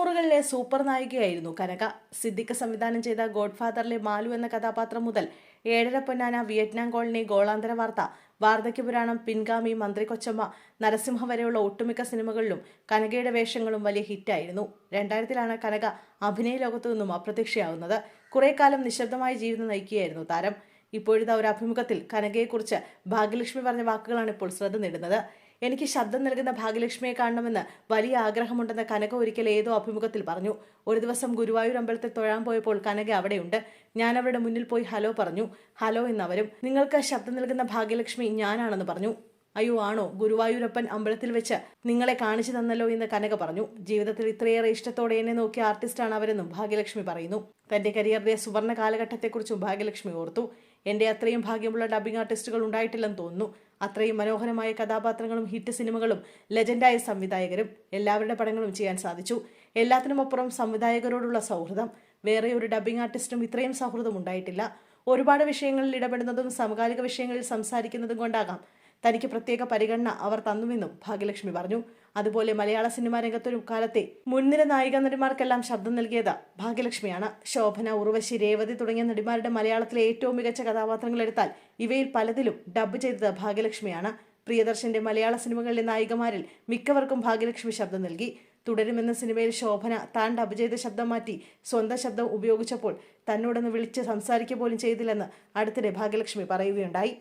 തൊണ്ണൂറുകളിലെ super നായികയായിരുന്നു കനക. സിദ്ദിഖ് സംവിധാനം ചെയ്ത God ഫാദറിലെ Malu എന്ന കഥാപാത്രം മുതൽ ഏഴര പൊന്നാന, വിയറ്റ്നാം കോളനി, ഗോളാന്തര വാർത്ത, വാർദ്ധക്യപുരാണം, പിൻഗാമി, മന്ത്രി കൊച്ചമ്മ, നരസിംഹ വരെയുള്ള ഒട്ടുമിക്ക സിനിമകളിലും കനകയുടെ വേഷങ്ങളും വലിയ ഹിറ്റായിരുന്നു. 2000-ലാണ് കനക അഭിനയ ലോകത്തു നിന്നും അപ്രത്യക്ഷയാവുന്നത്. കുറെ കാലം നിശബ്ദമായ ജീവിതം നയിക്കുകയായിരുന്നു താരം. ഇപ്പോഴിതാ ഒരു അഭിമുഖത്തിൽ കനകയെക്കുറിച്ച് ഭാഗ്യലക്ഷ്മി പറഞ്ഞ വാക്കുകളാണ് ഇപ്പോൾ ശ്രദ്ധ നേടുന്നത്. എനിക്ക് ശബ്ദം നൽകുന്ന ഭാഗ്യലക്ഷ്മിയെ കാണണമെന്ന് വലിയ ആഗ്രഹമുണ്ടെന്ന് കനക ഒരിക്കൽ ഏതോ അഭിമുഖത്തിൽ പറഞ്ഞു. ഒരു ദിവസം ഗുരുവായൂർ അമ്പലത്തിൽ തൊഴാൻ പോയപ്പോൾ കനക അവിടെയുണ്ട്. ഞാൻ അവരുടെ മുന്നിൽ പോയി ഹലോ പറഞ്ഞു. ഹലോ എന്നവരും. നിങ്ങൾക്ക് ശബ്ദം നൽകുന്ന ഭാഗ്യലക്ഷ്മി ഞാനാണെന്ന് പറഞ്ഞു. അയ്യോ ആണോ, ഗുരുവായൂരപ്പൻ അമ്പലത്തിൽ വെച്ച് നിങ്ങളെ കാണിച്ചു തന്നല്ലോ എന്ന് കനക പറഞ്ഞു. ജീവിതത്തിൽ ഇത്രയേറെ ഇഷ്ടത്തോടെ എന്നെ നോക്കിയ ആർട്ടിസ്റ്റാണ് അവരെന്നും ഭാഗ്യലക്ഷ്മി പറയുന്നു. തന്റെ കരിയറിന്റെ സുവർണ്ണ കാലഘട്ടത്തെക്കുറിച്ചും ഭാഗ്യലക്ഷ്മി ഓർത്തു. എന്റെ അത്രയും ഭാഗ്യമുള്ള ഡബ്ബിംഗ് ആർട്ടിസ്റ്റുകൾ ഉണ്ടായിട്ടില്ലെന്ന് തോന്നുന്നു. അത്രയും മനോഹരമായ കഥാപാത്രങ്ങളും ഹിറ്റ് സിനിമകളും ലെജൻഡായ സംവിധായകരും എല്ലാവരുടെ പടങ്ങളും ചെയ്യാൻ സാധിച്ചു. എല്ലാത്തിനുമപ്പുറം സംവിധായകരോടുള്ള സൗഹൃദം. വേറെ ഒരു ഡബ്ബിംഗ് ആർട്ടിസ്റ്റും ഇത്രയും സൗഹൃദം ഉണ്ടായിട്ടില്ല. ഒരുപാട് വിഷയങ്ങളിൽ ഇടപെടുന്നതും സമകാലിക വിഷയങ്ങളിൽ സംസാരിക്കുന്നതും കൊണ്ടാകാം തനിക്ക് പ്രത്യേക പരിഗണന അവർ തന്നുവെന്നും ഭാഗ്യലക്ഷ്മി പറഞ്ഞു. അതുപോലെ മലയാള സിനിമാ രംഗത്തൊരു കാലത്തെ മുൻനിര നായിക നടിമാർക്കെല്ലാം ശബ്ദം നൽകിയത് ഭാഗ്യലക്ഷ്മിയാണ്. ശോഭന, ഉർവശി, രേവതി തുടങ്ങിയ നടിമാരുടെ മലയാളത്തിലെ ഏറ്റവും മികച്ച കഥാപാത്രങ്ങൾ എടുത്താൽ ഇവയിൽ പലതിലും ഡബ്ബ് ചെയ്തത് ഭാഗ്യലക്ഷ്മിയാണ്. പ്രിയദർശന്റെ മലയാള സിനിമകളിലെ നായികമാരിൽ മിക്കവർക്കും ഭാഗ്യലക്ഷ്മി ശബ്ദം നൽകി. തുടരുമെന്ന സിനിമയിൽ ശോഭന താൻ ഡബ്ബ് ചെയ്ത ശബ്ദം മാറ്റി സ്വന്തം ശബ്ദം ഉപയോഗിച്ചപ്പോൾ തന്നോടൊന്ന് വിളിച്ച് സംസാരിക്കുക പോലും ചെയ്തില്ലെന്ന് അടുത്തിടെ ഭാഗ്യലക്ഷ്മി പറയുകയുണ്ടായി.